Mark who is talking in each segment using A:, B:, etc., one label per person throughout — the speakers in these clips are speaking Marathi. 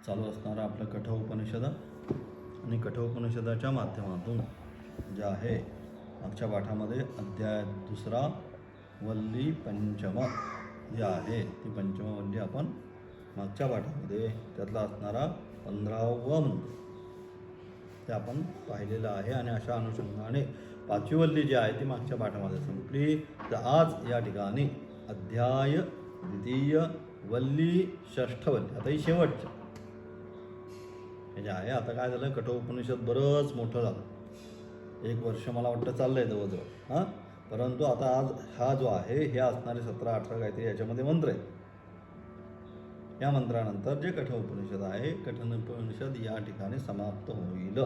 A: चालू असणारं आपलं कठोपनिषद आणि कठोपनिषदाच्या माध्यमातून जे आहे मागच्या पाठामध्ये अध्याय 2 वल्ली पंचम जे आहे ती पंचम वल्ली आपण मागच्या पाठामध्ये त्यातला असणारा 15वा मंत्र ते आपण पाहिलेलं आहे आणि अशा अनुषंगाने 5वी वल्ली जी आहे ती मागच्या पाठामध्ये संपली. तर आज या ठिकाणी अध्याय 2 वल्ली 6 वल्ली आता ही शेवटची हे जे आहे. आता काय झालं, कठोपनिषद बरंच मोठं झालं, 1 वर्ष मला वाटतं चाललं आहे जवळजवळ हां. परंतु आता आज हा जो आहे हे असणारे 17-18 काहीतरी याच्यामध्ये मंत्र आहेत. या मंत्रानंतर जे कठोपनिषद आहे कठोपनिषद या ठिकाणी समाप्त होईल.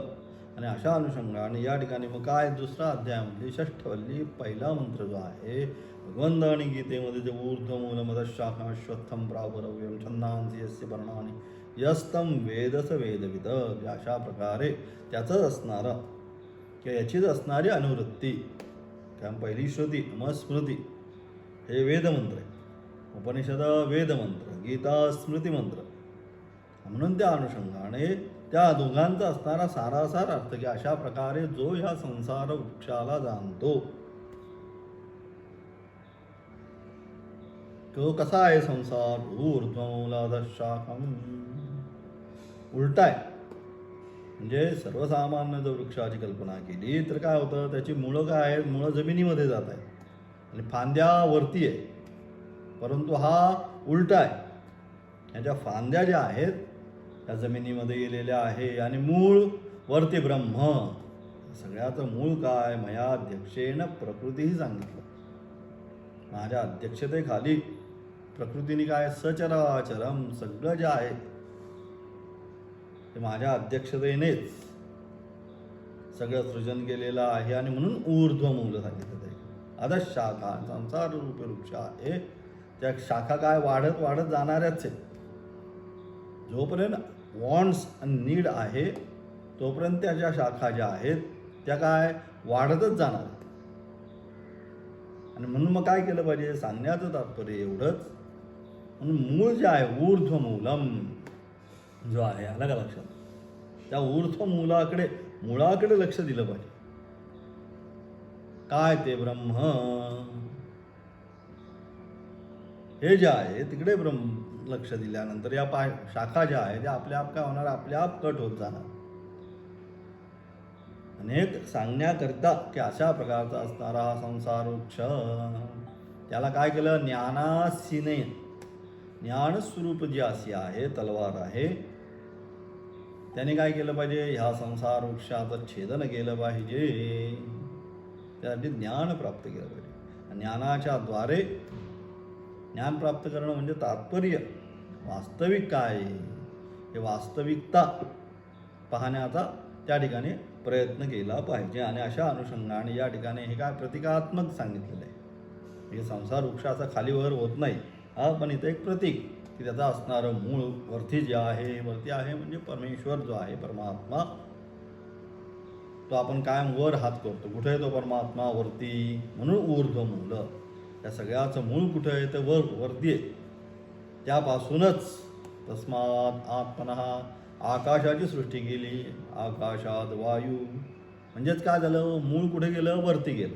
A: आणि अशा अनुषंगाने या ठिकाणी मग काय दुसरा अध्यायामध्ये 6 वल्ली पहिला मंत्र जो आहे भगवंत आणि गीतेमध्ये जे ऊर्ध्वमूलमदशाखाश्वत्थम प्रावरव्यम छंदांसी यस्य वर्णानि यस्तम वेदस वेदविद, अशा प्रकारे त्याचंच असणारं किंवा याचीच असणारी अनुवृत्ती. कारण पहिली श्रुती मग स्मृती हे वेदमंत्र आहे, उपनिषद वेदमंत्र, गीता स्मृतिमंत्र. म्हणून त्या अनुषंगाने त्या दोघांचा असणारा सारासार अर्थ की अशा प्रकारे जो ह्या संसार वृक्षाला जाणतो तो कसा आहे संसार, ऊर्ध्वमूलाधशाखम उलटा आहे. म्हणजे सर्वसामान्य जर वृक्षाची कल्पना केली तर काय होतं, त्याची मुळं काय आहेत, मुळं जमिनीमध्ये जात आहेत आणि फांद्या वरती आहे. परंतु हा उलटा आहे, ह्याच्या फांद्या ज्या आहेत त्या जमिनीमध्ये गेलेल्या आहे आणि मूळ वरती ब्रह्म. सगळ्याचं मूळ काय, मया अध्यक्षेन प्रकृतीही सांगितलं. माझ्या अध्यक्षतेखाली प्रकृतीने काय सचराचरम सगळं जे आहे ते माझ्या अध्यक्षतेनेच सगळं सृजन केलेलं आहे. आणि म्हणून ऊर्ध्वमूल सांगितलं ते. आता शाखा संसार रूप वृक्ष आहे, त्या शाखा काय वाढत वाढत जाणाऱ्याच आहेत. जोपर्यंत वॉन्ट्स आणि नीड आहे तोपर्यंत त्याच्या शाखा ज्या आहेत त्या काय वाढतच जाणार. आणि म्हणून मग काय केलं पाहिजे, सांगण्याचं तात्पर्य एवढंच. म्हणून मूळ जे आहे ऊर्ध्वमूलम जो आहे आलं का लक्षात, त्या ऊर्ध्वमूलाकडे मुळाकडे लक्ष दिलं पाहिजे. काय ते ब्रह्म हे जे आहे तिकडे ब्रह्म लक्ष दिल्यानंतर या शाखा ज्या आहेत त्या आपल्या आप काय होणार, आपल्या आप कट होत जाणार. अनेक सांगण्याकरिता की अशा प्रकारचा असणारा हा संसार वृक्ष त्याला काय केलं, ज्ञानासीने ज्ञानस्वरूप जी अशी आहे तलवार आहे त्याने काय केलं पाहिजे, ह्या संसार वृक्षाचं छेदन केलं पाहिजे. त्यासाठी ज्ञान प्राप्त केलं पाहिजे. ज्ञानाच्या द्वारे ज्ञान प्राप्त करणं म्हणजे तात्पर्य वास्तविक काय हे वास्तविकता पाहण्याचा त्या ठिकाणी प्रयत्न केला पाहिजे. आणि अशा अनुषंगाने या ठिकाणी हे काय प्रतिकात्मक सांगितलेलं आहे. हे संसार वृक्षाचा खालीवर होत नाही हा, पण इथं एक प्रतीक की त्याचा असणारं मूळ वरती जे आहे, वरती आहे म्हणजे परमेश्वर जो आहे परमात्मा, तो आपण कायम वर हात करतो. कुठे आहे तो परमात्मा, वरती. म्हणून ऊर्ध्वमूल त्या सगळ्याचं मूळ कुठं आहे तर वरती आहे. त्यापासूनच तस्मात् आत्मनः आकाशाची सृष्टी केली. आकाशात वायू म्हणजेच काय झालं, मूळ कुठे गेलं, वरती गेलं.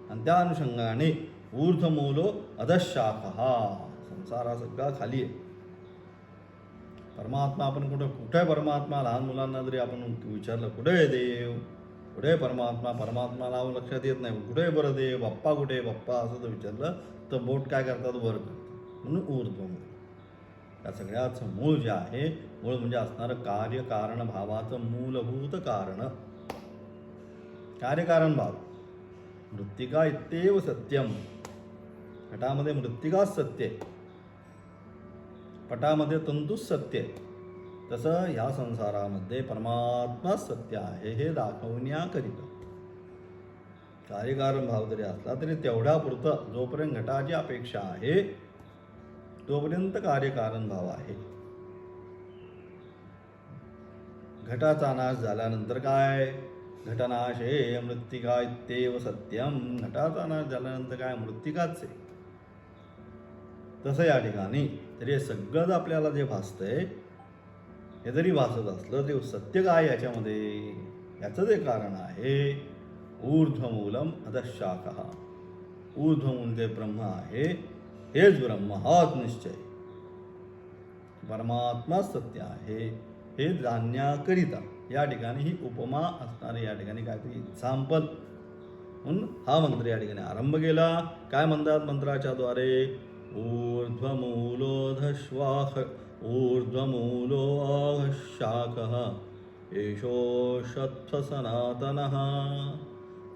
A: आणि त्या अनुषंगाने ऊर्ध्वमूलो अधशाखा, संसार हा सगळा खाली आहे. परमात्मा आपण कुठे आहे परमात्मा, लहान मुलांना जरी आपण विचारलं कुठे आहे देव, कुठे आहे परमात्मा, परमात्मा नाव लक्षात येत नाही. कुठे आहे बरं देव, बाप्पा कुठे आहे बाप्पा असं जर विचारलं तर बोट काय करतात, वर करतात. म्हणून ऊर्ध्वमूल या सगळ्याचं मूळ जे आहे, मूळ म्हणजे असणारं कार्यकारण भावाचं मूलभूत कारण. कार्यकारण भाव मृत्तिका इत्येव सत्यम, घटामध्ये मृत्तिकाच सत्य आहे, पटामध्ये तंतूच सत्य आहे. तसं ह्या संसारामध्ये परमात्मा सत्य आहे हे दाखवण्याकरिता कार्यकारण भाव जरी असला तरी तेवढ्या पुरतं जोपर्यंत घटाची अपेक्षा आहे तोपर्यंत कार्यकारण भाव आहे. घटाचा नाश झाल्यानंतर काय, घटनाशे मृत्तिका इत्येव सत्यम, घटाचा नाश झाल्यानंतर काय मृत्तिकाच आहे. तसं या ठिकाणी तरी हे सगळंच आपल्याला जे भासतंय हे जरी भासत असलं ते सत्य काय याच्यामध्ये, याचं जे कारण आहे ऊर्ध्वमूलम अधशाखः. ऊर्ध्वमूल जे ब्रह्म आहे हेच ब्रह्म, हाच निश्चय. परमात्मा सत्य आहे हे जाणण्याकरिता या ठिकाणी ही उपमा असणारे, या ठिकाणी काहीतरी एक्झाम्पल म्हणून हा मंत्र या ठिकाणी आरंभ केला. काय म्हणतात मंत्राच्या द्वारे, ऊर्ध्वमूलोऽधश्वाख ऊर्ध्वमूलोऽशाखः एषोषत्व सनातनः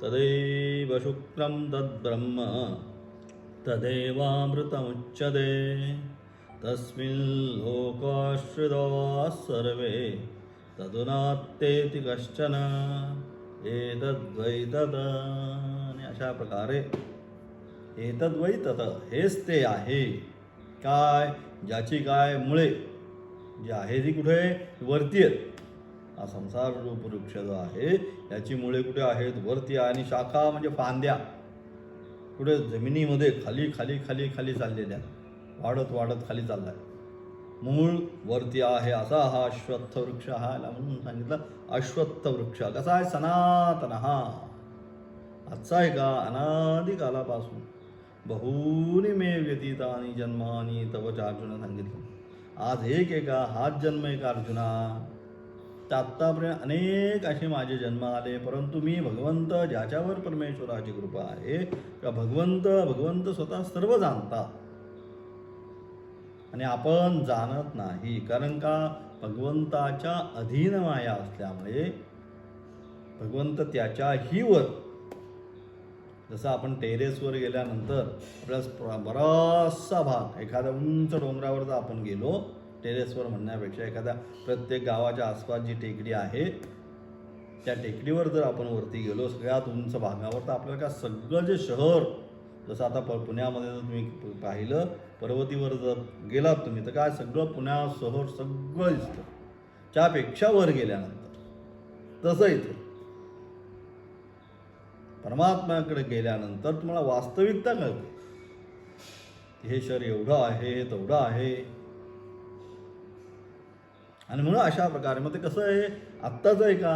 A: तदैव शुक्रं तद्ब्रह्म तदेवामृतमुच्यते तस्मिन् लोकाश्रिताः सर्वे तदुनात्तेति कश्चन एतद्वै तत्. आणि अशा प्रकारे एतद्वै तत् हेच ते आहे काय, ज्याची काय मुळे जी आहे ती कुठे वरती आहेत. हा संसार रूप वृक्ष जो आहे याची मुळे कुठे आहेत, वरती. आणि शाखा म्हणजे फांद्या कुठे जमिनीमध्ये खाली खाली खाली खाली चाललेल्या, वाढत वाढत खाली चाललाय. मूळ वरती आहे. असा हा अश्वत्थ वृक्ष, हा याला म्हणून सांगितलं अश्वत्थ वृक्ष. कसा आहे, सनातन. हा आजचा आहे का, अनादिकालापासून. बहूनी मे व्यतीतानी जन्मानी तवच अर्जुना सांगितलं. आज एक आहे का, हाच जन्म आहे का अर्जुना. तर आत्तापर्यंत अनेक असे माझे जन्म आले, परंतु मी भगवंत, ज्याच्यावर परमेश्वराची कृपा आहे का भगवंत स्वतः सर्व जाणतात आणि आपण जाणत नाही. कारण का, भगवंताच्या अधीन माया असल्यामुळे भगवंत त्याच्याही वर. जसं आपण टेरेसवर गेल्यानंतर आपल्याला बराचसा भाग, एखाद्या उंच डोंगरावर जर आपण गेलो, टेरेसवर म्हणण्यापेक्षा एखाद्या प्रत्येक गावाच्या आसपास जी टेकडी आहे त्या टेकडीवर जर आपण वरती गेलो सगळ्यात उंच भागावर, तर आपल्याला का सगळं जे शहर, जसं आता पुण्यामध्ये जर तुम्ही पाहिलं, पर्वतीवर जर गेलात तुम्ही, तर काय सगळं पुण्या शहर सगळं दिसतं त्यापेक्षा वर गेल्यानंतर. तसं इथे परमात्म्याकडे गेल्यानंतर तुम्हाला वास्तविकता कळते, हे शहर एवढं आहे, हे तेवढं आहे. आणि म्हणून अशा प्रकारे मग ते कसं आहे, आत्ताच आहे का,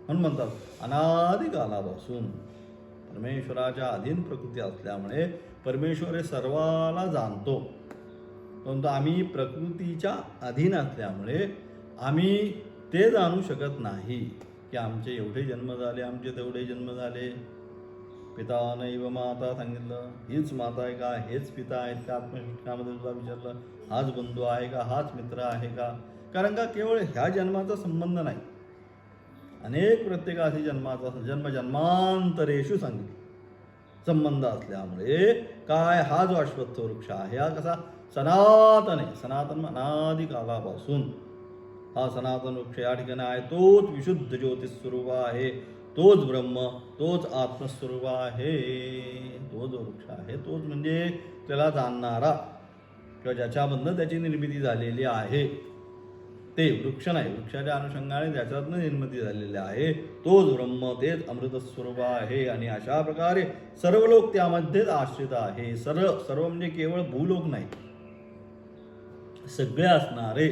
A: म्हणून म्हणतात अनादिकालापासून परमेश्वराच्या अधीन प्रकृती असल्यामुळे परमेश्वर हे सर्वाला जाणतो. परंतु आम्ही प्रकृतीच्या अधीन असल्यामुळे आम्ही ते जाणू शकत नाही की आमचे एवढे जन्म झाले, आमचे तेवढे जन्म झाले. पिता नैव माता सांगितलं, हीच माता आहे का, हेच पिता आहेत का. आत्मशिक्षणामध्ये तुला विचारलं, हाच बंधू आहे का, हाच मित्र आहे का. कारण का केवळ ह्या जन्माचा संबंध नाही, अनेक प्रत्येकाशी जन्माचा जन्मजन्मांतरेषु सांगितलं संबंध असल्यामुळे काय, हा जो अश्वत्थ वृक्ष आहे हा कसा सनातन आहे. सनातन अनादिकालापासून हा सनातन वृक्ष या ठिकाणी आहे. तोच विशुद्ध ज्योतिस्वरूप आहे, तोच ब्रह्म, तोच आत्मस्वरूप आहे. तो जो वृक्ष आहे तोच म्हणजे त्याला जाणणारा किंवा ज्याच्यामधनं त्याची निर्मिती झालेली आहे ते वृक्ष नाही. वृक्षाच्या अनुषंगाने त्याच्यातनं निर्मिती झालेली आहे तोच ब्रह्म, तेच अमृतस्वरूप आहे. आणि अशा प्रकारे सर्व लोक त्यामध्येच आश्रित आहे. सर्व म्हणजे केवळ भूलोक नाही, सगळे असणारे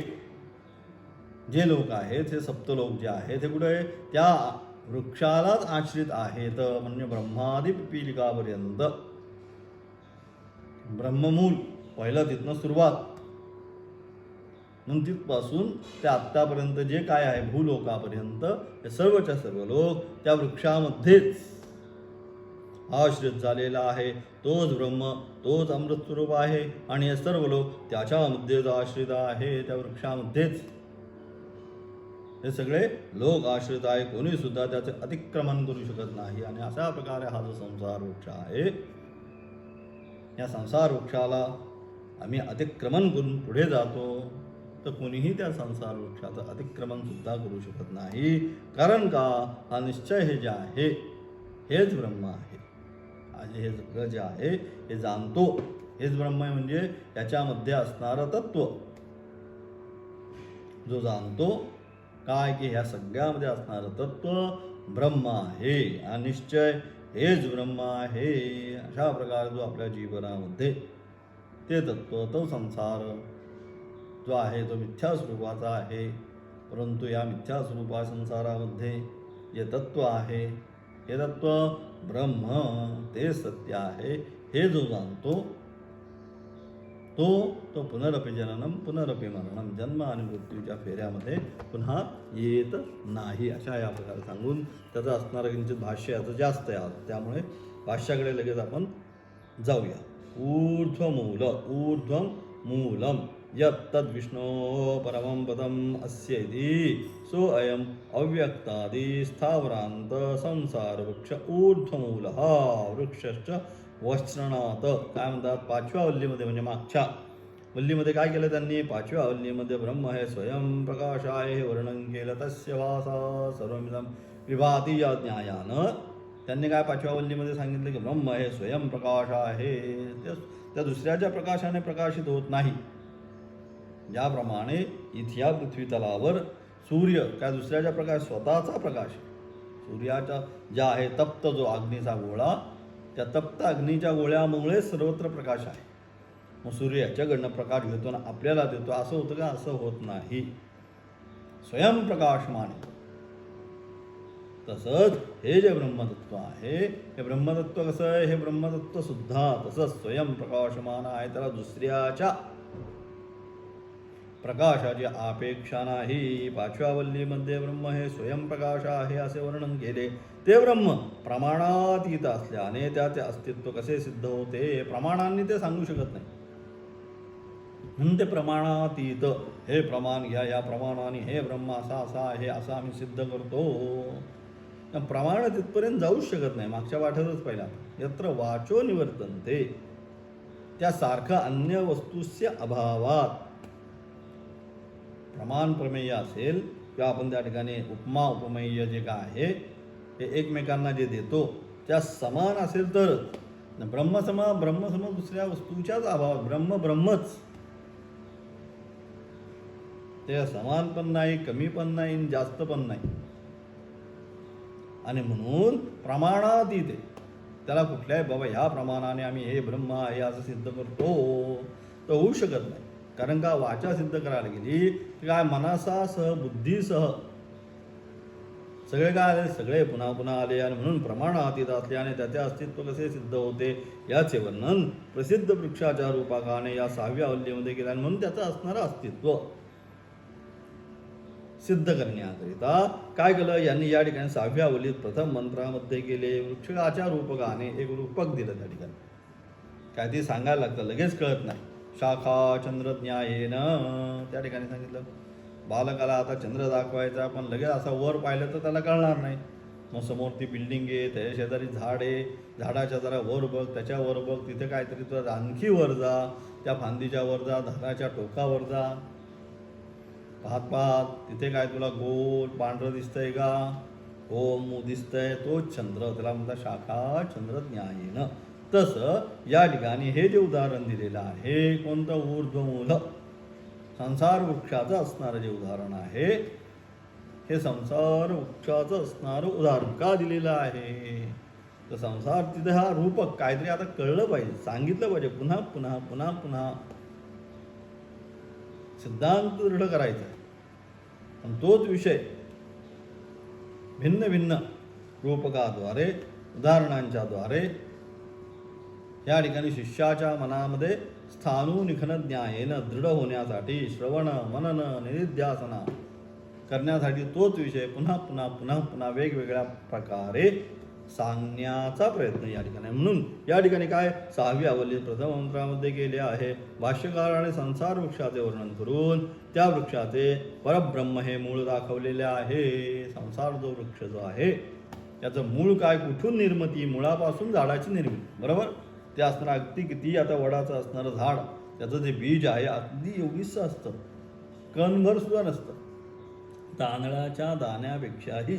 A: जे लोक आहेत, हे सप्तलोक जे आहेत ते कुठे त्या वृक्षालाच आश्रित आहेत. म्हणजे ब्रह्मादी पिपीलिकापर्यंत, ब्रह्ममूल पहिलं तिथनं सुरुवात, म्हणून तिथपासून ते आत्तापर्यंत जे काय आहे भूलोकापर्यंत हे सर्वच्या सर्व लोक त्या वृक्षामध्येच आश्रित झालेला आहे. तोच ब्रह्म, तोच अमृतस्वरूप आहे आणि हे सर्व लोक त्याच्यामध्येच आश्रित आहे, त्या वृक्षामध्येच हे सगळे लोक आश्रित आहे. कोणी सुद्धा त्याचे अतिक्रमण करू शकत नाही. आणि अशा प्रकारे हा जो संसार वृक्ष आहे, या संसार वृक्षाला आम्ही अतिक्रमण करून पुढे जातो, तर कोणीही त्या संसार वृक्षाचं अतिक्रमण सुद्धा करू शकत नाही. कारण का, हा निश्चय हे जे आहे हेच ब्रह्म आहे. आज हे सगळं जे आहे हे जाणतो हेच ब्रह्म आहे. म्हणजे याच्यामध्ये असणारं तत्व जो जाणतो काय, की ह्या सगळ्यामध्ये असणारं तत्व ब्रह्म आहे. हा निश्चय हेच ब्रह्म आहे. अशा प्रकारे जो आपल्या जीवनामध्ये ते तत्व, तो संसार जो आहे तो मिथ्या स्वरूपाचा आहे, परंतु या मिथ्या स्वरूपा संसारामध्ये जे तत्व आहे, हे तत्व ब्रह्म ते सत्य आहे, हे जो जाणतो तो पुनरपि जननम पुनरपि मरणम, जन्म आणि मृत्यूच्या फेऱ्यामध्ये पुन्हा येत नाही, अशा या प्रकारे सांगून त्याचं असणारं किंचित भाष्य याचं जास्त आहे आज, त्यामुळे भाष्याकडे लगेच आपण जाऊया. ऊर्ध्वम मूलम यत्तद् विष्णो परमं पदम अस्य इति सो अयम अव्यक्तादि स्थावरांत संसार वृक्ष ऊर्ध्वमूलः वृक्षश्च वस्त्रणात. काय म्हणतात, पाचव्या वल्लीमध्ये म्हणजे मागच्या वल्लीमध्ये काय केलं त्यांनी, पाचव्या वल्लीमध्ये ब्रह्म हे स्वयं प्रकाश आहे हे वर्णन केलं. तस्य वासा सर्वमिदं विभाती या ज्ञायानं त्यांनी काय पाचव्या वल्लीमध्ये सांगितलं की ब्रह्म हे स्वयं प्रकाश आहे, त्या दुसऱ्याच्या प्रकाशाने प्रकाशित होत नाही. ज्याप्रमाणे इथ्या पृथ्वी तलावर सूर्य काय दुसऱ्याच्या प्रकाश, स्वतःचा प्रकाश, सूर्याचा ज्या आहे तप्त जो अग्नीचा गोळा, त्या तप्त अग्नीच्या गोळ्यामुळे सर्वत्र प्रकाश आहे. मग सूर्य याच्याकडनं प्रकाश घेतो ना आपल्याला देतो, असं होतं का, असं होत नाही. स्वयंप्रकाशमान. तसंच हे जे ब्रह्मतत्व आहे, हे ब्रह्मतत्व कसं आहे, हे ब्रह्मतत्व सुद्धा तसंच स्वयंप्रकाशमान आहे, त्याला दुसऱ्याच्या प्रकाशाची अपेक्षा नाही. पाचव्या वल्लीमध्ये ब्रह्म हे स्वयंप्रकाश आहे असे वर्णन केले. ते ब्रह्म प्रमाणातीत असल्याने त्याचे अस्तित्व कसे सिद्ध होते, प्रमाणांनी ते सांगू शकत नाही, म्हणून ते प्रमाणातीत. हे प्रमाण घ्या, या प्रमाणाने हे ब्रह्म असा असा आहे असं आम्ही सिद्ध करतो. प्रमाण तिथपर्यंत जाऊच शकत नाही. मागच्या पाठातच पहिला यत्र वाचो निवर्तन्ते, त्यासारखं अन्य वस्तूस्य अभावात प्रमाण प्रमेय असेल किंवा आपण त्या ठिकाणी उपमा उपमेय जे काय आहे ते एकमेकांना जे देतो त्या समान असेल तर ब्रह्मसम दुसऱ्या वस्तूच्याच अभावात ब्रह्मच, ते समान पण नाही, कमी पण नाही, जास्त पण नाही. आणि म्हणून प्रमाणातीत आहे. त्याला कुठल्याही बाबा ह्या प्रमाणाने आम्ही हे ब्रह्म आहे असं सिद्ध करतो तर होऊ शकत नाही. कारण का, वाचा सिद्ध करायला गेली की काय मनासासह बुद्धीसह सगळे काय आले, सगळे पुन्हा पुन्हा आले. आणि म्हणून प्रमाणातीत असल्याने त्याचे अस्तित्व कसे सिद्ध होते याचे वर्णन प्रसिद्ध वृक्षाच्या रूपाकाने या 6व्या वल्लीमध्ये केले. आणि म्हणून त्याचं असणारं अस्तित्व सिद्ध करण्याकरिता काय केलं यांनी या ठिकाणी 6व्या वल्लीत प्रथम मंत्रामध्ये केले. वृक्षाच्या रूपकाने एक रूपक दिलं त्या ठिकाणी. काय ते सांगायला लागतं, लगेच कळत नाही. शाखा चंद्रज्ञायेनं त्या ठिकाणी सांगितलं. बालकाला आता चंद्र दाखवायचा, पण लगेच असा वर पाहिलं तर त्याला कळणार नाही. मग समोर ती बिल्डिंग आहे, त्याच्या शेजारी झाड आहे, झाडाच्या जरा वर बघ, त्याच्यावर बघ, तिथे काहीतरी तुला आणखी वर जा, त्या फांदीच्या वर जा, झाडाच्या टोकावर जा, पाहत तिथे काय तुला गोल पांढरं दिसतंय का, ओम दिसतंय, तोच चंद्र, त्याला म्हणतात शाखा चंद्रज्ञायेनं. तसं या ठिकाणी हे जे उदाहरण दिलेलं आहे, कोणतं, ऊर्ध्वमूल संसार वृक्षाचं असणारं जे उदाहरण आहे, हे संसार वृक्षाचं असणारं उदाहरण का दिलेलं आहे तर संसार तिथे हा रूपक काहीतरी आता कळलं पाहिजे, सांगितलं पाहिजे, पुन्हा पुन्हा पुन्हा पुन्हा सिद्धांत दृढ करायचा आहे. पण तोच विषय भिन्न भिन्न रूपकाद्वारे उदाहरणांच्या द्वारे या ठिकाणी शिष्याच्या मनामध्ये स्थानूनिखन ज्ञायेनं दृढ होण्यासाठी श्रवण मनन निधिध्यासना करण्यासाठी तोच विषय पुन्हा पुन्हा पुन्हा पुन्हा वेगवेगळ्या प्रकारे सांगण्याचा प्रयत्न या ठिकाणी. म्हणून या ठिकाणी काय 6व्या वल्लीत प्रथम मंत्रामध्ये केले आहे. भाष्यकाराने संसार वृक्षाचे वर्णन करून त्या वृक्षाचे परब्रह्म हे मूळ दाखवलेले आहे. संसार जो वृक्ष जो आहे त्याचं मूळ काय, कुठून निर्मिती, मुळापासून झाडाची निर्मिती, बरोबर. ते असणारं अगदी किती आता वडाचं असणारं झाड, त्याचं जे बीज आहे अगदी एवढीसं असतं, कणभर सुद्धा नसतं, तांदळाच्या दाण्यापेक्षाही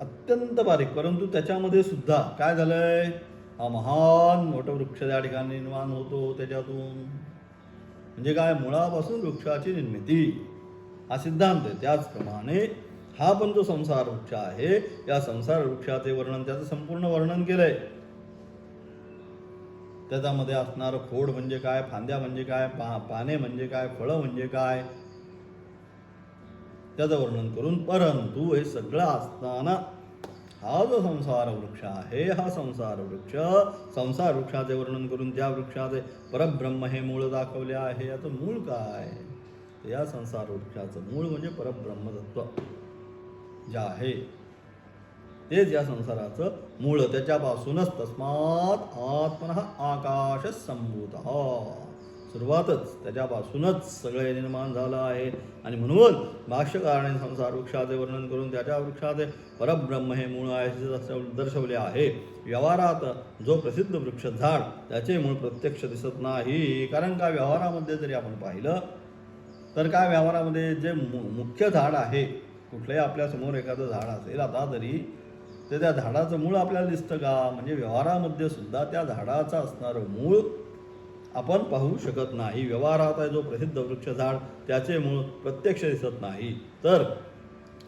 A: अत्यंत बारीक. परंतु त्याच्यामध्ये सुद्धा काय झालंय, हा महान मोठा वृक्ष त्या ठिकाणी निर्माण होतो त्याच्यातून. म्हणजे काय, मुळापासून वृक्षाची निर्मिती हा सिद्धांत आहे. त्याचप्रमाणे हा पण जो संसार वृक्ष आहे, या संसार वृक्षाचे वर्णन, त्याचं संपूर्ण वर्णन केलंय. त्याच्यामध्ये असणारं खोड म्हणजे काय, फांद्या म्हणजे काय, पाने म्हणजे काय, फळं म्हणजे काय, त्याचं वर्णन करून, परंतु हे सगळं असताना हा जो संसार वृक्ष आहे, हा संसार वृक्षाचे वर्णन करून त्या वृक्षाचे परब्रह्म हे मूळ दाखवले आहे. याचं मूळ काय? तर या संसार वृक्षाचं मूळ म्हणजे परब्रह्मतत्व जे आहे तेच या संसाराचं मूळ. त्याच्यापासूनच तस्मात् आत्मनः आकाश संभूत, सुरुवातच त्याच्यापासूनच सगळे निर्माण झालं आहे. आणि म्हणून भाष्यकाराने संसार वृक्षाचे वर्णन करून त्याच्या वृक्षाचे परब्रह्म हे मूळ आहे दर्शवले आहे. व्यवहारात जो प्रसिद्ध वृक्ष झाड त्याचे मूळ प्रत्यक्ष दिसत नाही. कारण का व्यवहारामध्ये जरी आपण पाहिलं तर काय व्यवहारामध्ये जे मुख्य झाड आहे, कुठलंही आपल्यासमोर एखादं झाड असेल आता तरी तर त्या झाडाचं मूळ आपल्याला दिसतं का? म्हणजे व्यवहारामध्ये सुद्धा त्या झाडाचं असणारं मूळ आपण पाहू शकत नाही. व्यवहारात आहे जो प्रसिद्ध वृक्ष झाड त्याचे मूळ प्रत्यक्ष दिसत नाही. तर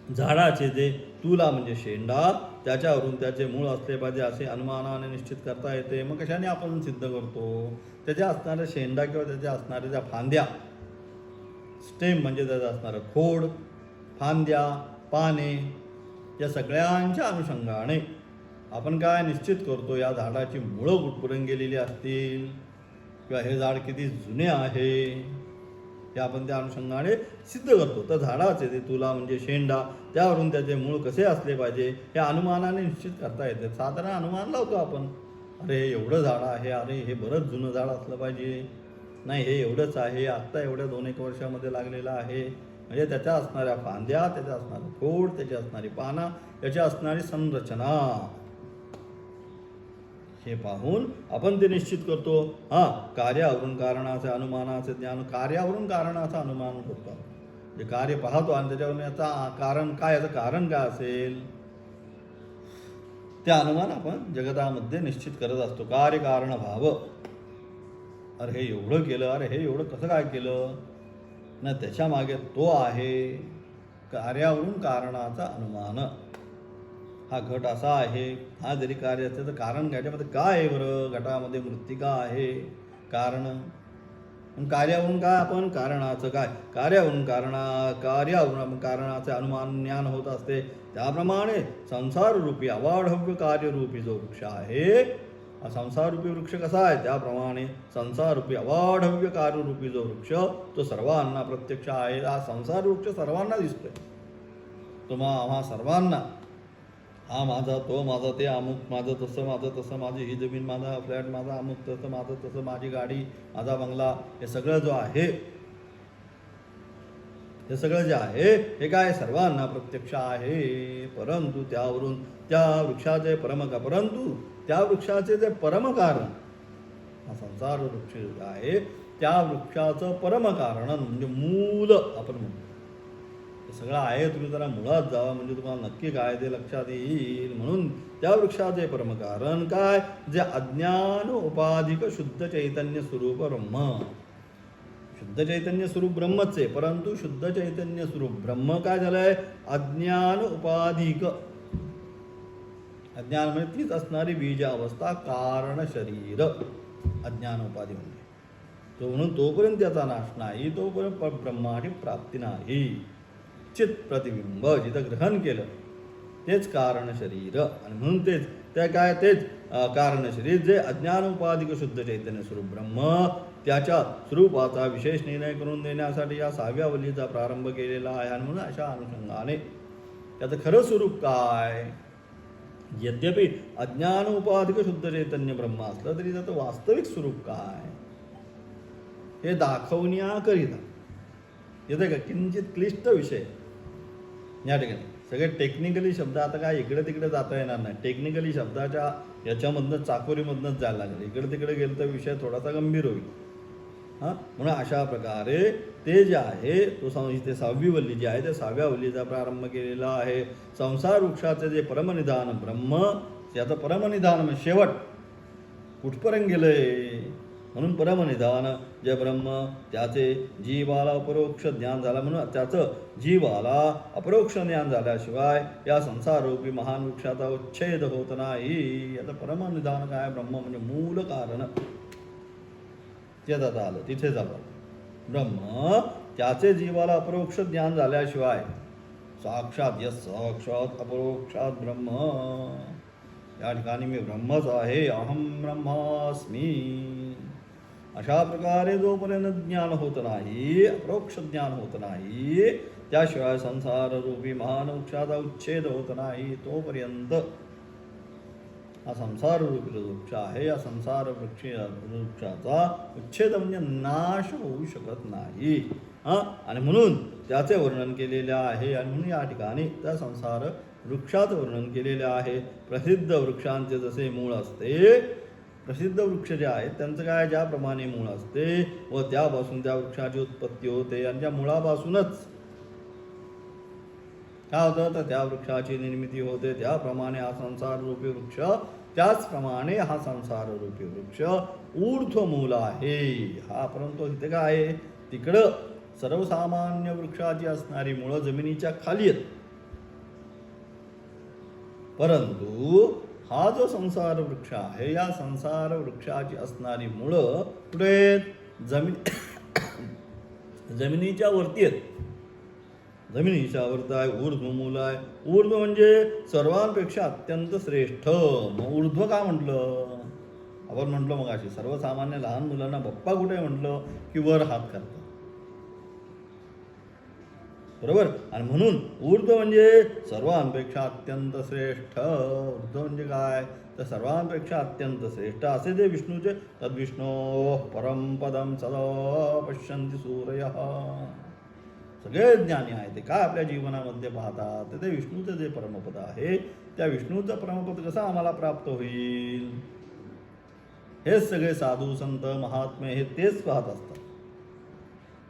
A: झाडाचे जे तुला म्हणजे शेंडा त्याच्यावरून त्याचे मूळ असले पाहिजे असे अनुमानाने निश्चित करता येते. मग कशाने आपण सिद्ध करतो? त्याच्या असणाऱ्या शेंडा किंवा त्याच्या असणाऱ्या ज्या फांद्या, स्टेम म्हणजे त्याचं असणारं खोड, फांद्या, पाने या सगळ्यांच्या अनुषंगाने आपण काय निश्चित करतो? या झाडाची मुळं कुठपर्यंत गेलेली असतील किंवा हे झाड किती जुने आहे हे आपण त्या अनुषंगाने सिद्ध करतो. तर झाडाचे ते तुला म्हणजे शेंडा त्यावरून त्याचे मूळ कसे असले पाहिजे हे अनुमानाने निश्चित करता येते. साधारण अनुमान लावतो आपण, अरे हे एवढं झाड आहे, अरे हे बरंच जुनं झाड असलं पाहिजे, नाही हे एवढंच आहे, आत्ता एवढ्या 2-1 वर्षामध्ये लागलेलं आहे. म्हणजे त्याच्या असणाऱ्या फांद्या, त्याच्या असणारं खोड, त्याची असणारी पानं, याची असणारी संरचना हे पाहून आपण ते निश्चित करतो. कार्यावरून कारणाचे अनुमानाचे ज्ञान, कार्यावरून कारणाचं अनुमान करतो. जे कार्य पाहतो आणि त्याच्यावरून याचा कारण काय, याचं कारण काय असेल ते अनुमान आपण जगतामध्ये निश्चित करत असतो. कार्य कारण भाव, अरे हे एवढं केलं, अरे हे एवढं कसं काय केलं ना, त्याच्या मागे तो आहे कार्यावरून कारणाचा अनुमान. हा घट असा आहे, हा जरी कार्य असेल तर कारण याच्यामध्ये काय आहे बरं? घटामध्ये मृत्तिका आहे कारण. कार्यावरून काय आपण कारणाचं काय, कार्यावरून कार्यावरून आपण कारणाचे अनुमान ज्ञान होत असते. त्याप्रमाणे संसाररूपी अवाढव्य कार्यरूपी जो वृक्ष आहे, हा संसाररूपी वृक्ष कसा आहे त्याप्रमाणे संसाररूपी अवाढव्य कार्यरूपी जो वृक्ष तो सर्वांना प्रत्यक्ष आहे. हा संसार वृक्ष सर्वांना दिसतोय. आम्हा सर्वांना, हा माझा, तो माझा, ते अमुक माझं तसं, माझी ही जमीन, माझा फ्लॅट, माझा अमुक तसं, माझं तसं, माझी गाडी, माझा बंगला, हे सगळं जो आहे, हे सगळं जे आहे हे काय सर्वांना प्रत्यक्ष आहे. परंतु त्यावरून त्या वृक्षाचे परंतु त्या वृक्षाचे जे परमकारण, हा संसार वृक्ष आहे त्या वृक्षाचं परमकारण म्हणजे मूल आपण म्हणतो. हे सगळं आहे, तुम्ही जरा मुळात जावा म्हणजे तुम्हाला नक्की काय ते लक्षात येईल. म्हणून त्या वृक्षाचे परमकारण काय, जे अज्ञान उपाधिक शुद्ध चैतन्य स्वरूप ब्रह्म. शुद्ध चैतन्य स्वरूप ब्रह्मच आहे, परंतु शुद्ध चैतन्य स्वरूप ब्रह्म काय झालंय, अज्ञान उपाधिक. अज्ञान म्हणजे तीच असणारी बीज अवस्था, कारण शरीर, अज्ञान उपाधी म्हणजे तो. म्हणून तोपर्यंत त्याचा नाश नाही, तोपर्यंत ब्रह्माची प्राप्ती नाही. चित प्रतिबिंब जिथं ग्रहण केलं तेच कारण शरीर. आणि म्हणून तेच कारण शरीर जे अज्ञान उपाधिक शुद्ध चैतन्य स्वरूप ब्रह्म, त्याच्या स्वरूपाचा विशेष निर्णय करून देण्यासाठी या 6व्या वल्लीचा प्रारंभ केलेला आहे. आणि म्हणून अशा अनुषंगाने त्याचं खरं स्वरूप काय, यद्यपि अज्ञान उपाधिक शुद्ध चैतन्य ब्रह्म असलं तरी त्याचं वास्तविक स्वरूप काय हे दाखवण्याकरिता येते का किंचित क्लिष्ट विषय या ठिकाणी. सगळे टेक्निकली शब्द आता काय इकडे तिकडे जाता येणार नाही. टेक्निकली शब्दाच्या याच्यामधनं चाकोरीमधनंच जायला लागले. इकडे तिकडे गेलं तर विषय थोडासा गंभीर होईल. म्हणून अशा प्रकारे ते जे आहे तो इथे 6वी वल्ली जी आहे त्या 6व्या वल्लीचा प्रारंभ केलेला आहे. संसार वृक्षाचे जे परमनिधान ब्रह्म, त्याचं परमनिधान म्हणजे शेवट कुठपर्यंत गेलंय. म्हणून परमनिधान जे ब्रह्म त्याचे जीवाला अपरोक्ष ज्ञान झालं, म्हणून त्याचं जीवाला अपरोक्ष ज्ञान झाल्याशिवाय या संसाररूपी महान वृक्षाचा उच्छेद होत नाही. याचं परमनिधान काय, ब्रह्म म्हणजे मूल कारण. ते जाता आलं तिथे जातं ब्रह्म त्याचे जीवाला अपरोक्ष ज्ञान झाल्याशिवाय साक्षात यस साक्षात अपरोक्षात ब्रह्म. या ठिकाणी मी ब्रह्मच आहे, अहम ब्रह्मास्मी. अशा प्रकारे जोपर्यंत ज्ञान होत नाही, अपरोक्ष ज्ञान होत नाही, त्याशिवाय संसार रूपी महान वृक्षाचा उच्छेद होत नाही, तोपर्यंत हा संसार रूपी जो वृक्ष आहे, या संसार वृक्षाचा उच्छेद म्हणजे नाश होऊ शकत नाही. आणि म्हणून त्याचे वर्णन केलेले आहे. आणि म्हणून या ठिकाणी त्या संसार वृक्षाचं वर्णन केलेले आहे. प्रसिद्ध वृक्षांचे जसे मूळ असते, प्रसिद्ध वृक्ष जे आहेत त्यांचं काय, ज्याप्रमाणे मूळ असते व त्यापासून त्या वृक्षाची उत्पत्ती होते, आणि त्या मुळापासूनच काय होतं तर त्या वृक्षाची निर्मिती होते. त्याप्रमाणे हा संसार रूपी वृक्ष, त्याचप्रमाणे हा संसार रूपी वृक्ष ऊर्ध्वमूल आहे. हा परंतु इथे काय आहे, तिकडं सर्वसामान्य वृक्षाची असणारी मुळं जमिनीच्या खाली आहेत, परंतु हा जो संसार वृक्ष आहे, या संसार वृक्षाची असणारी मुळं कुठे जमिनीच्या वरती आहेत. जमिनीच्या वरती आहे, ऊर्ध्वमूल आहे. ऊर्ध्व म्हणजे सर्वांपेक्षा अत्यंत श्रेष्ठ. मग ऊर्ध्व का म्हटलं, आपण म्हटलं मग अशी सर्वसामान्य लहान मुलांना बाप्पा कुठे म्हटलं की वर हात करतात, बरोबर. आणि म्हणून ऊर्ध्व म्हणजे सर्वांपेक्षा अत्यंत श्रेष्ठ. ऊर्ध्व म्हणजे काय तर सर्वांपेक्षा अत्यंत श्रेष्ठ असे जे विष्णूचे, तद्विष्णो परमपदम सदा पश्यन्ति सूरयः. सगळे ज्ञानी आहे ते काय आपल्या जीवनामध्ये पाहतात, ते विष्णूचं जे परमपद आहे, त्या विष्णूचं परमपद कसं आम्हाला प्राप्त होईल, हेच सगळे साधू संत महात्मे हे तेच पाहत असतात.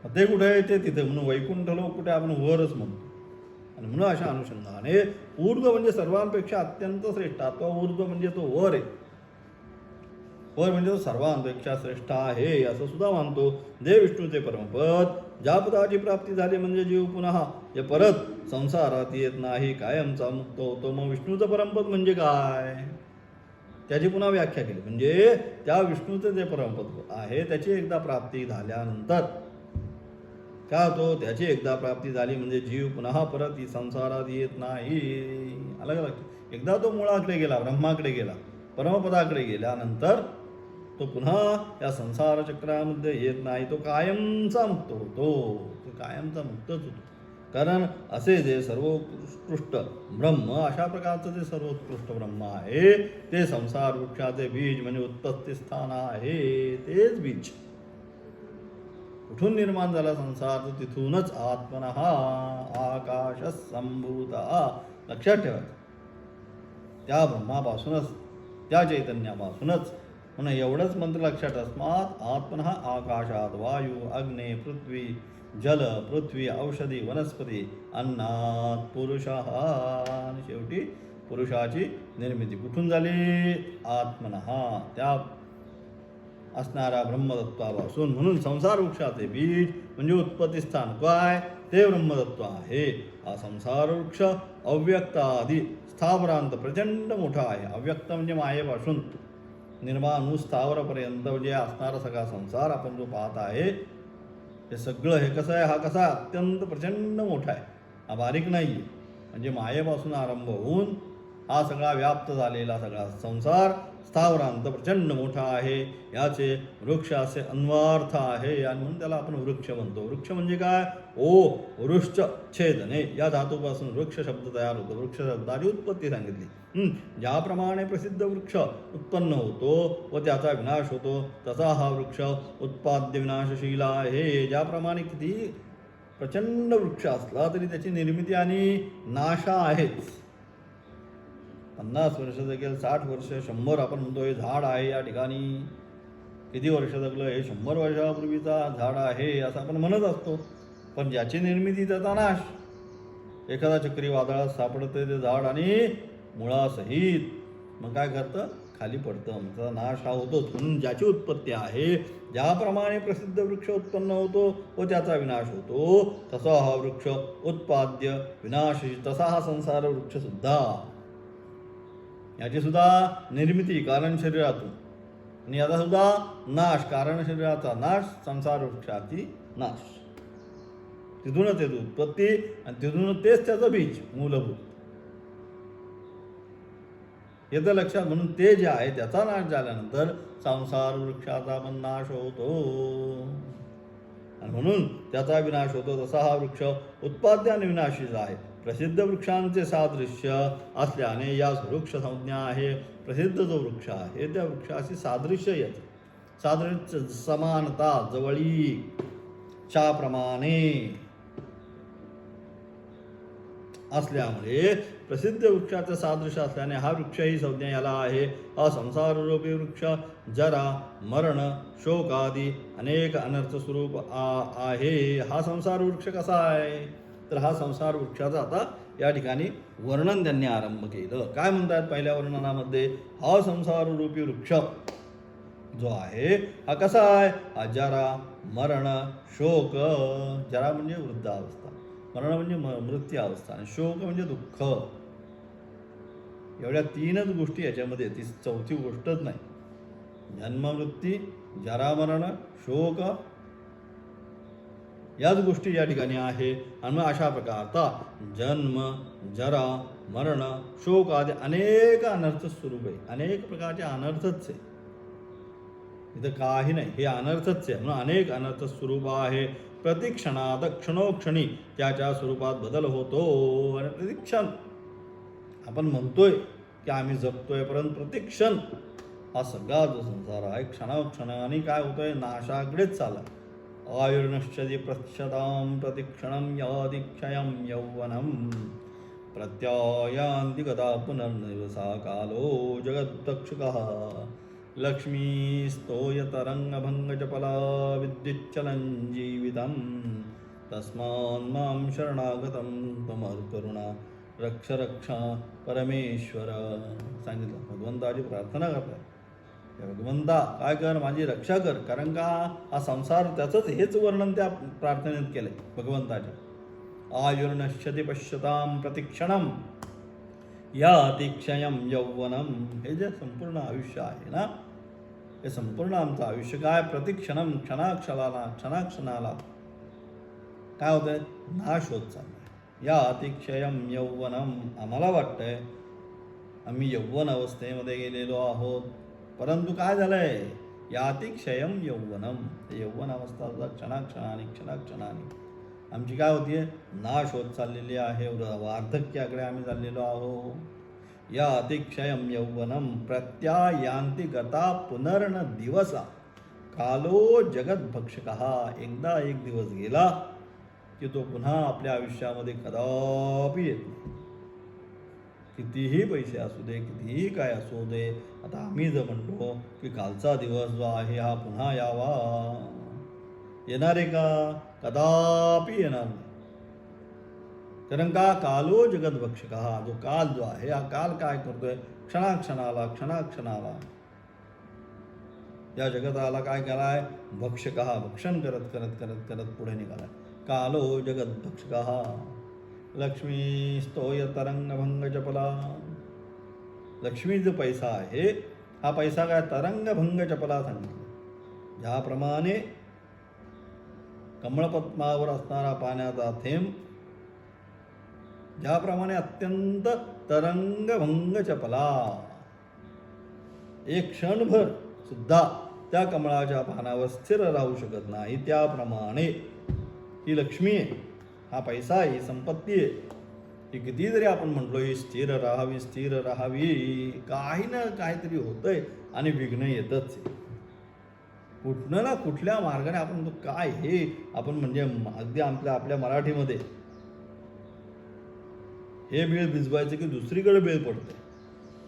A: ते कुठे आहे ते तिथे, म्हणून वैकुंठ लोक कुठे आपण वरच म्हणतो. आणि म्हणून अशा अनुषंगाने ऊर्ध्व म्हणजे सर्वांपेक्षा अत्यंत श्रेष्ठ, अथवा ऊर्ध्व म्हणजे तो वर आहे. वर म्हणजे तो सर्वांपेक्षा श्रेष्ठ आहे असं सुद्धा मानतो. जे विष्णूचे परमपद, ज्या पदाची प्राप्ती झाली म्हणजे जीव पुन्हा जे परत संसारात येत नाही, कायमचा मुक्त होतो. मग विष्णूचं परमपद म्हणजे काय, त्याची पुन्हा व्याख्या केली. म्हणजे त्या विष्णूचं जे परमपद आहे त्याची एकदा प्राप्ती झाल्यानंतर काय होतो, त्याची एकदा प्राप्ती झाली म्हणजे जीव पुन्हा परत संसारात येत नाही. अलग अलग एकदा तो मुळाकडे गेला, ब्रह्माकडे गेला, परमपदाकडे गेल्यानंतर तो पुन्हा या संसार चक्रामध्ये येत नाही, तो कायमचा मुक्त होतो. तो कायमचा मुक्तच होतो. कारण असे जे सर्वोत्कृष्ट ब्रह्म, अशा प्रकारचं जे सर्वोत्कृष्ट ब्रह्म आहे, ते संसार वृक्षाचे बीज म्हणजे उत्पत्ती स्थान आहे. तेच बीज कुठून निर्माण झाला संसार, तर तिथूनच आत्मनः आकाश संभूत. लक्षात ठेवायचं, त्या ब्रह्मापासूनच, त्या चैतन्यापासूनच. म्हणून एवढंच मंत्र लक्षात अस्मात आत्मनः आकाशात वायू अग्ने पृथ्वी जल पृथ्वी औषधी वनस्पती अन्नात पुरुषः. आणि शेवटी पुरुषाची निर्मिती कुठून झाली, आत्मनः, त्या असणाऱ्या ब्रह्मतत्वापासून. म्हणून संसार वृक्षाचे बीज म्हणजे उत्पत्ती स्थान काय, ते ब्रह्मतत्व आहे. हा संसार वृक्ष अव्यक्त आदी स्थावरांत प्रचंड मोठा आहे. अव्यक्त म्हणजे मायेपासून निर्माण स्थावरापर्यंत म्हणजे असणारा सगळा संसार आपण जो पाहत आहे, हे सगळं हे कसं आहे, हा कसा अत्यंत प्रचंड मोठा आहे, हा बारीक नाही आहे. म्हणजे मायेपासून आरंभ होऊन हा सगळा व्याप्त झालेला सगळा संसार स्थावरांत प्रचंड मोठा आहे. याचे वृक्ष असे अन्वार्थ आहे, आणि म्हणून त्याला आपण वृक्ष म्हणतो. वृक्ष म्हणजे काय, ओ वृक्ष छेदने या धातूपासून वृक्ष शब्द तयार होतो. वृक्ष शब्दाची उत्पत्ती सांगितली. ज्याप्रमाणे प्रसिद्ध वृक्ष उत्पन्न होतो व त्याचा विनाश होतो, तसा हा वृक्ष उत्पाद्य विनाशशील आहे. ज्याप्रमाणे किती प्रचंड वृक्ष असला तरी त्याची निर्मिती आणि नाश आहेच. 50 वर्ष जगेल, 60 वर्ष, 100, आपण म्हणतो हे झाड आहे, या ठिकाणी किती वर्ष जगलं, हे 100 वर्षापूर्वीचा झाड आहे असं आपण म्हणत असतो. पण ज्याची निर्मिती त्याचा नाश. एखादा चक्रीवादळात सापडतं ते झाड आणि मुळासहित मग काय करतं, खाली पडतं, त्याचा नाश हा होतोच. म्हणून ज्याची उत्पत्ती आहे, ज्याप्रमाणे प्रसिद्ध वृक्ष उत्पन्न होतो व त्याचा विनाश होतो, तसा हा वृक्ष उत्पाद्य विनाशी, तसा हा संसार वृक्ष सुद्धा. याची सुद्धा निर्मिती कारण शरीरातून, आणि याचा सुद्धा नाश कारण शरीराचा नाश, संसार वृक्षाची नाश. तिथूनच येतो उत्पत्ती आणि तिथूनच तेच त्याचं बीज मूलभूत येतं लक्षात. म्हणून ते जे आहे त्याचा नाश झाल्यानंतर संसार वृक्षाचा पण नाश होतो आणि म्हणून त्याचा विनाश होतो. तसा हा वृक्ष उत्पाद्याने विनाशीचा आहे. प्रसिद्ध वृक्षांचे सादृश्य असल्याने यास वृक्ष संज्ञा आहे. प्रसिद्ध जो वृक्ष आहे त्या वृक्षाशी सादृश्य येतं. सादृश्य समानता जवळीकच्याप्रमाणे असल्यामुळे प्रसिद्ध वृक्षाचं सादृश्य असल्याने हा वृक्ष ही संज्ञा याला आहे. हा संसाररूपी वृक्ष जरा मरण शोक आदी अनेक अनर्थ स्वरूप आहे. हा संसार वृक्ष कसा आहे तर हा संसार वृक्षाचा आता या ठिकाणी वर्णन त्यांनी आरंभ केलं. काय म्हणतात पहिल्या वर्णनामध्ये, हा संसाररूपी वृक्ष जो आहे हा कसा आहे, हा जरा मरण शोक, जरा म्हणजे वृद्धावस्था, मरण म्हणजे मृत्यू अवस्था आणि शोक म्हणजे दुःख. एवढ्या तीनच गोष्टी याच्यामध्ये, ती चौथी गोष्टच नाही. जन्म मृत्यू जरा मरण शोक याच गोष्टी या ठिकाणी आहे. आणि मग अशा प्रकारचा जन्म जरा मरण शोक आदी अनेक अनर्थ स्वरूप आहे. अनेक प्रकारचे अनर्थच आहे, इथं काही नाही, हे अनर्थच आहे. म्हणून अनेक अनर्थ स्वरूप आहे. प्रतिक्षणात क्षणोक्षणी त्याच्या स्वरूपात बदल होतो. आणि प्रतिक्षण आपण म्हणतोय की आम्ही जगतोय, परंतु प्रतिक्षण हा सगळा जो संसार आहे क्षणोक्षणाने काय होतोय, नाशाकडेच चालला. आयुर्नश्यति प्रत्यतां प्रतिक्षणं यादिक्षयं यौवनं प्रत्यायान्ति गदा पुनर्निवसा कालो जगद्दक्षकः लक्ष्मीस्तोयतरङ्गभङ्गजपला विद्युच्चलं जीवितं तस्मान्मां शरणागतं त्वमत्करुणा रक्ष रक्ष परमेश्वर. सांगितलं, भगवंताची प्रार्थना करताय, भगवंता काय कर, माझी रक्षा कर. कारण का हा संसार, त्याचंच हेच वर्णन त्या प्रार्थनेत केलंय भगवंताच्या. आयुर्नश्यति पश्यतां प्रतिक्षणं यातिक्षयं यौवनं. हे जे संपूर्ण आयुष्य आहे ना, हे संपूर्ण आमचं आयुष्य काय, प्रतिक्षणं क्षणाक्षणाला काय होतंय, नाश होत चाललाय. या अतिक्षयम यौवनम, आम्हाला वाटतंय आम्ही यौवन अवस्थेमध्ये गेलेलो आहोत, परंतु काय झालंय, या अतिक्षयम यौवनम, यौवन अवस्था क्षणाक्षणाने आमची काय होतीये, नाश होत चाललेली आहे. वार्धक्याकडे आम्ही चाललेलो आहोत. या अतिक्षयम यौवनम प्रत्यायांती गता पुनर्न दिवसा कालो जगद्भक्षकः. एकदा एक दिवस गेला की तो पुन्हा आपल्या आयुष्यामध्ये कदापि येत नाही. कितीही पैसे असू दे, कितीही काय असू दे. आता आम्ही जर म्हणतो की कालचा दिवस जो आहे हा पुन्हा यावा, येणार आहे का, कदापि येणार नाही. कारण का, कालो जगद्भक्षकः, जो काल जो आहे हा काल काय करतोय, क्षणाक्षणाला या जगताला काय केलाय, भक्षकः, भक्षण करत करत करत करत पुढे निघालाय. कालो जगद्भक्षकः लक्ष्मी स्तोय तरंगभंग चपला. लक्ष्मी जो पैसा आहे हा पैसा काय, तरंगभंग चपला सांगितलं. ज्याप्रमाणे कमळपद्मावर असणारा पाण्याचा थेंब ज्याप्रमाणे अत्यंत तरंगभंग चपला, एक क्षणभर सुद्धा त्या कमळाच्या पानावर स्थिर राहू शकत नाही, त्याप्रमाणे ही लक्ष्मी आहे, हा पैसा आहे, ही संपत्ती आहे. ही किती जरी आपण म्हटलो ही स्थिर राहावी, काही ना काहीतरी होतंय आणि विघ्न येतच. कुठनं ना कुठल्या मार्गाने आपण तो काय, हे आपण म्हणजे अगदी आपल्या मराठीमध्ये हे बीळ भिजवायचं की दुसरीकडे बीळ पडते,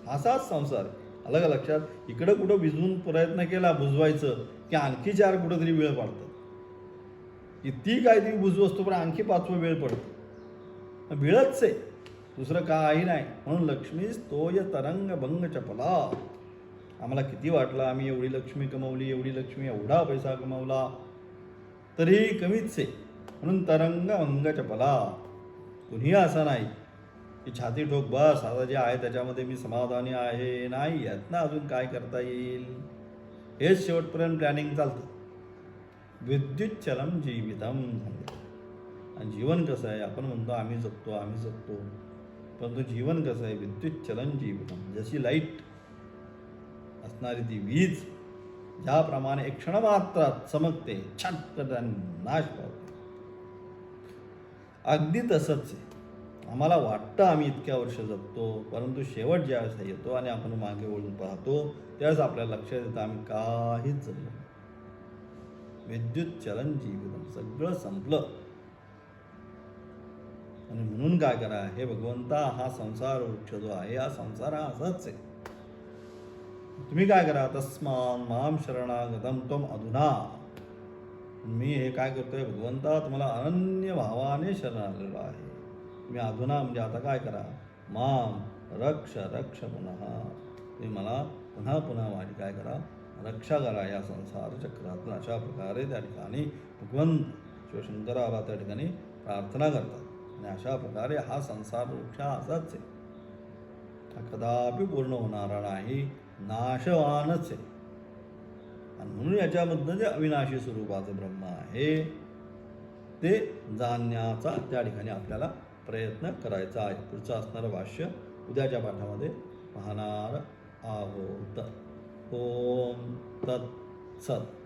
A: असाच संसार. अलग लक्षात, इकडं कुठं भिजवून प्रयत्न केला बुजवायचं की आणखी 4 कुठंतरी वेळ पडतात. किती काय ती बुजवस्तो पण आणखी 5वं वेळ पडतं. वेळच आहे, दुसरं काही नाही. म्हणून लक्ष्मी स्तोय तरंग भंग चपला. आम्हाला किती वाटलं आम्ही एवढी लक्ष्मी कमवली, एवढी लक्ष्मी, एवढा पैसा कमवला, तरी कमीच आहे. म्हणून तरंग भंग चपला. कुणीही असं नाही की छाती ठोक बस आता जे आहे त्याच्यामध्ये मी समाधानी आहे, नाही, यात ना अजून काय करता येईल, हेच शेवटपर्यंत प्लॅनिंग चालतं. विद्युच्चलम जीवितम. आणि जीवन कसं आहे, आपण म्हणतो आम्ही जगतो, परंतु जीवन कसं आहे, विद्युत चलन जीवन, जशी लाईट असणारी ती वीज ज्याप्रमाणे एक क्षणमात्रात चमकते, छटकन नाश पावते, अगदी तसंच आहे. आम्हाला वाटतं आम्ही इतक्या वर्ष जगतो, परंतु शेवट ज्यावेळेस येतो आणि आपण मागे वळून पाहतो त्यावेळेस आपल्याला लक्षात येतं आम्ही काहीच जगलो नाही. विद्युत चलन जीवितम, सगळं संपलं. आणि म्हणून काय करा, हे भगवंता, हा संसार वृक्ष जो आहे, हा संसार हा असाच आहे. तुम्ही काय करा, तस्मान माम शरणागतम त्वम अधुना. मी हे काय करतोय भगवंता, तुम्हाला अनन्य भावाने शरण आलेलो आहे. तुम्ही अधुना म्हणजे आता काय करा, माम रक्ष रक्ष पुनः. तुम्ही मला पुन्हा पुन्हा माझी काय करा, रक्षा करा या संसार चक्रातून. अशा प्रकारे त्या ठिकाणी भगवंत शिवशंकराला त्या ठिकाणी प्रार्थना करतात. आणि अशा प्रकारे हा संसार वृक्ष असाच आहे, हा कदापि पूर्ण होणारा नाही, नाशवानच आहे. आणि म्हणून याच्यामधनं जे अविनाशी स्वरूपाचं ब्रह्म आहे ते जाणण्याचा त्या ठिकाणी आपल्याला प्रयत्न करायचा आहे. पुढचं असणारं भाष्य उद्याच्या पाठामध्ये पाहणार आहोत. ओम तत्सत.